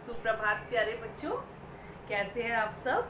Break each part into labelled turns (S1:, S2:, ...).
S1: सुप्रभात प्यारे बच्चों, कैसे हैं आप सब?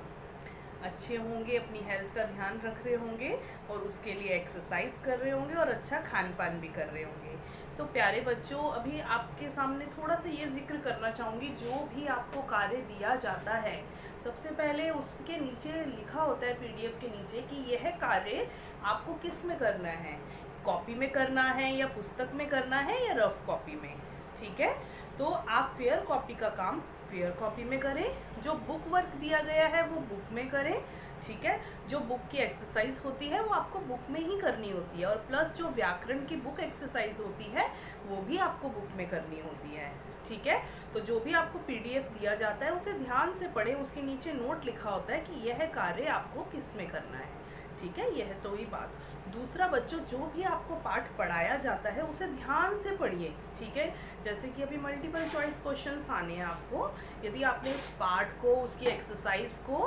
S1: अच्छे होंगे, अपनी हेल्थ का ध्यान रख रहे होंगे और उसके लिए एक्सरसाइज कर रहे होंगे और अच्छा खान पान भी कर रहे होंगे। तो प्यारे बच्चों, अभी आपके सामने थोड़ा सा ये जिक्र करना चाहूँगी, जो भी आपको कार्य दिया जाता है सबसे पहले उसके नीचे लिखा होता है पीडीएफ के नीचे कि यह कार्य आपको किस में करना है, कॉपी में करना है या पुस्तक में करना है या रफ कॉपी में। ठीक है, तो आप फेयर कॉपी का काम फेयर कॉपी में करें, जो बुक वर्क दिया गया है वो बुक में करें। ठीक है, जो बुक की एक्सरसाइज होती है वो आपको बुक में ही करनी होती है और प्लस जो व्याकरण की बुक एक्सरसाइज होती है वो भी आपको बुक में करनी होती है। ठीक है, तो जो भी आपको पीडीएफ दिया जाता है उसे ध्यान से पढ़ें, उसके नीचे नोट लिखा होता है कि यह कार्य आपको किस में करना है। ठीक है, यह तो ही बात। दूसरा, बच्चों जो भी आपको पाठ पढ़ाया जाता है उसे ध्यान से पढ़िए। ठीक है, जैसे कि अभी मल्टीपल चॉइस क्वेश्चंस आने हैं आपको, यदि आपने उस पाठ को, उसकी एक्सरसाइज को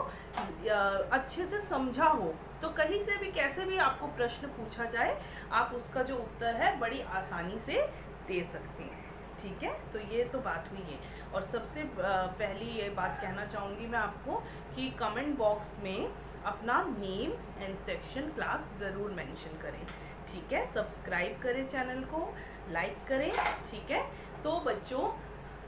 S1: अच्छे से समझा हो तो कहीं से भी कैसे भी आपको प्रश्न पूछा जाए आप उसका जो उत्तर है बड़ी आसानी से दे सकते हैं। ठीक है, तो ये तो बात हुई है। और सबसे पहली ये बात कहना चाहूँगी मैं आपको कि कमेंट बॉक्स में अपना नेम एंड सेक्शन क्लास ज़रूर मेंशन करें। ठीक है, सब्सक्राइब करें चैनल को, लाइक करें। ठीक है, तो बच्चों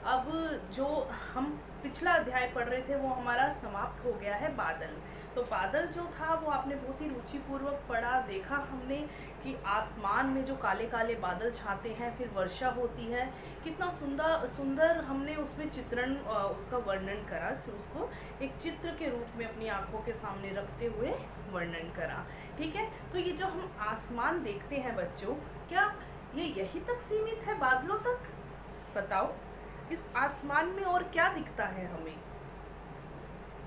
S1: अब जो हम पिछला अध्याय पढ़ रहे थे वो हमारा समाप्त हो गया है, बादल। तो बादल जो था वो आपने बहुत ही रुचिपूर्वक पढ़ा, देखा हमने कि आसमान में जो काले काले बादल छाते हैं फिर वर्षा होती है, कितना सुंदर सुंदर हमने उसमें चित्रण उसका वर्णन करा, उसको एक चित्र के रूप में अपनी आंखों के सामने रखते हुए वर्णन करा। ठीक है, तो ये जो हम आसमान देखते हैं बच्चों, क्या ये यही तक सीमित है, बादलों तक? बताओ, इस आसमान में और क्या दिखता है हमें?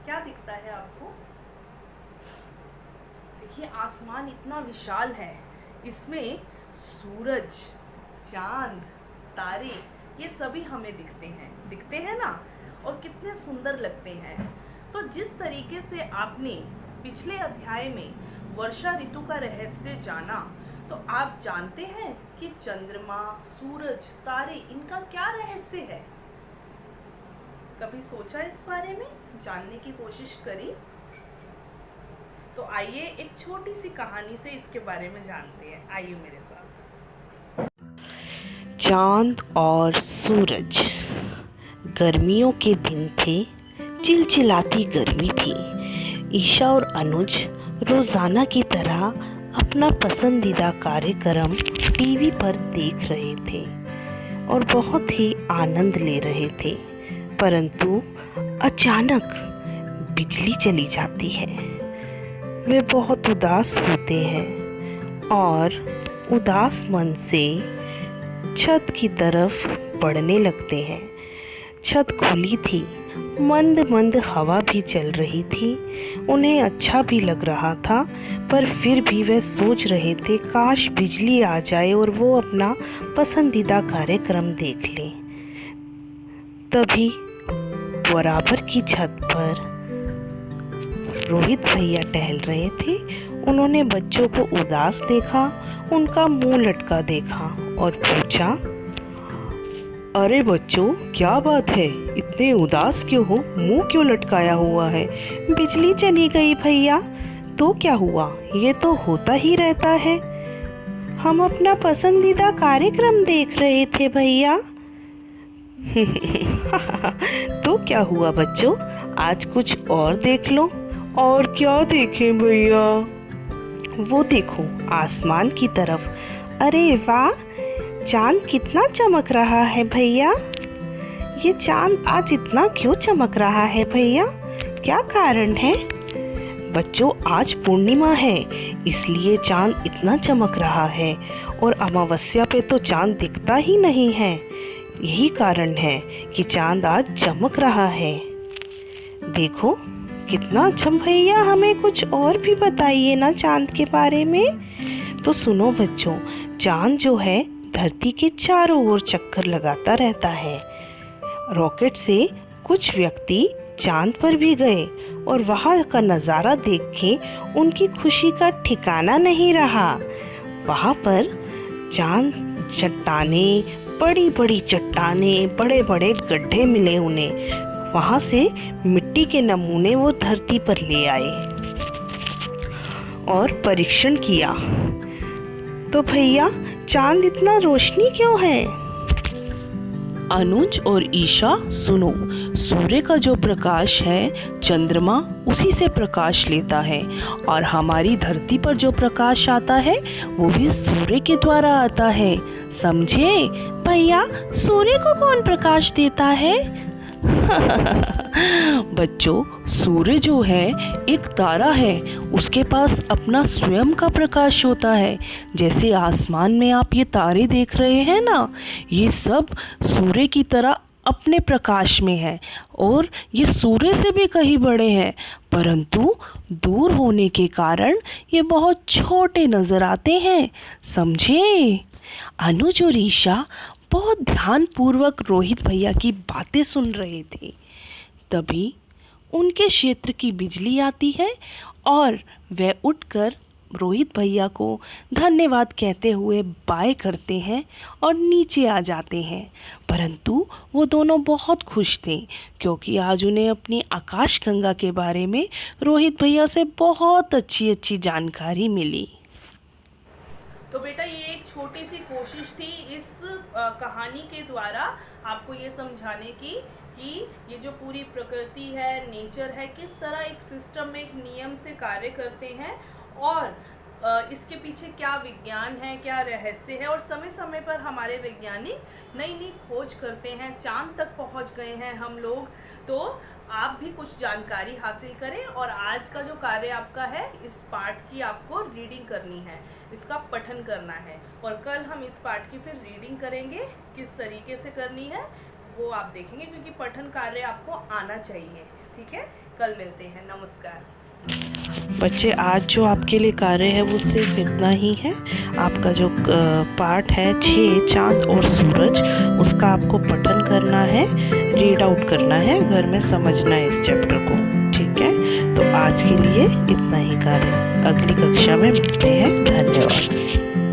S1: क्या दिखता है आपको? देखिए, आसमान इतना विशाल है, इसमें सूरज, चांद, तारे ये सभी हमें दिखते हैं ना, और कितने सुंदर लगते हैं। तो जिस तरीके से आपने पिछले अध्याय में वर्षा ऋतु का रहस्य जाना, तो आप जानते हैं कि चंद्रमा, सूरज, तारे, इनका क्या रहस्य है? कभी सोचा इस बारे में? जानने की कोशिश करी? तो आइए एक छोटी सी कहानी से इसके बारे में जानते हैं। आइए मेरे साथ।
S2: चांद और सूरज। गर्मियों के दिन थे, चिलचिलाती गर्मी थी। ईशा और अनुज रोजाना की तरह अपना पसंदीदा कार्यक्रम टीवी पर देख रहे थे और बहुत ही आनंद ले रहे थे, परंतु अचानक बिजली चली जाती है। वे बहुत उदास होते हैं और उदास मन से छत की तरफ बढ़ने लगते हैं। छत खुली थी, मंद मंद हवा भी चल रही थी, उन्हें अच्छा भी लग रहा था, पर फिर भी वे सोच रहे थे काश बिजली आ जाए और वो अपना पसंदीदा कार्यक्रम देख लें। तभी बराबर की छत पर रोहित भैया टहल रहे थे। उन्होंने बच्चों को उदास देखा, उनका मुंह लटका देखा और पूछा, अरे बच्चों, क्या बात है, इतने उदास क्यों हो, मुंह क्यों लटकाया हुआ है? बिजली चली गई भैया। तो क्या हुआ, ये तो होता ही रहता है। हम अपना पसंदीदा कार्यक्रम देख रहे थे भैया। तो क्या हुआ बच्चों, आज कुछ और देख लो। और क्या देखें भैया? वो देखो आसमान की तरफ। अरे वाह, चांद कितना चमक रहा है भैया। ये चांद आज इतना क्यों चमक रहा है भैया, क्या कारण है? बच्चों, आज पूर्णिमा है, इसलिए चांद इतना चमक रहा है, और अमावस्या पे तो चांद दिखता ही नहीं है। यही कारण है कि चांद आज चमक रहा है। देखो कितना अच्छा। भैया, हमें कुछ और भी बताइए ना चांद के बारे में। तो सुनो बच्चों, चांद जो है धरती के चारों ओर चक्कर लगाता रहता है। रॉकेट से कुछ व्यक्ति चांद पर भी गए और वहाँ का नज़ारा देख के उनकी खुशी का ठिकाना नहीं रहा। वहाँ पर चांद, चट्टानें, बड़ी बड़ी चट्टानें, बड़े बड़े गड्ढे मिले उन्हें। वहाँ से मिट्टी के नमूने वो धरती पर ले आए और परीक्षण किया। तो भैया, चांद इतना रोशनी क्यों है? अनुज और ईशा सुनो, सूर्य का जो प्रकाश है चंद्रमा उसी से प्रकाश लेता है, और हमारी धरती पर जो प्रकाश आता है वो भी सूर्य के द्वारा आता है, समझे? भैया, सूर्य को कौन प्रकाश देता है? बच्चों, सूर्य जो है एक तारा है, उसके पास अपना स्वयं का प्रकाश होता है। जैसे आसमान में आप ये तारे देख रहे हैं ना, ये सब सूर्य की तरह अपने प्रकाश में है, और ये सूर्य से भी कहीं बड़े हैं, परंतु दूर होने के कारण ये बहुत छोटे नजर आते हैं, समझे? अनुज और ईशा बहुत ध्यानपूर्वक रोहित भैया की बातें सुन रहे थे। तभी उनके क्षेत्र की बिजली आती है और वे उठकर रोहित भैया को धन्यवाद कहते हुए बाय करते हैं और नीचे आ जाते हैं। परंतु वो दोनों बहुत खुश थे, क्योंकि आज उन्हें अपनी आकाशगंगा के बारे में रोहित भैया से बहुत अच्छी जानकारी मिली।
S1: तो बेटा, ये एक छोटी सी कोशिश थी इस कहानी के द्वारा आपको ये समझाने की कि ये जो पूरी प्रकृति है, नेचर है, किस तरह एक सिस्टम में, एक नियम से कार्य करते हैं, और इसके पीछे क्या विज्ञान है, क्या रहस्य है, और समय समय पर हमारे वैज्ञानिक नई नई खोज करते हैं। चांद तक पहुंच गए हैं हम लोग, तो आप भी कुछ जानकारी हासिल करें। और आज का जो कार्य आपका है, इस पाठ की आपको रीडिंग करनी है, इसका पठन करना है, और कल हम इस पाठ की फिर रीडिंग करेंगे। किस तरीके से करनी है वो आप देखेंगे, क्योंकि पठन कार्य आपको आना चाहिए। ठीक है, कल मिलते हैं। नमस्कार
S2: बच्चे, आज जो आपके लिए कार्य है वो सिर्फ इतना ही है। आपका जो पाठ है 6 चांद और सूरज, उसका आपको पठन करना है, रीड आउट करना है, घर में समझना है इस चैप्टर को। ठीक है, तो आज के लिए इतना ही कार्य। अगली कक्षा में मिलते हैं। धन्यवाद।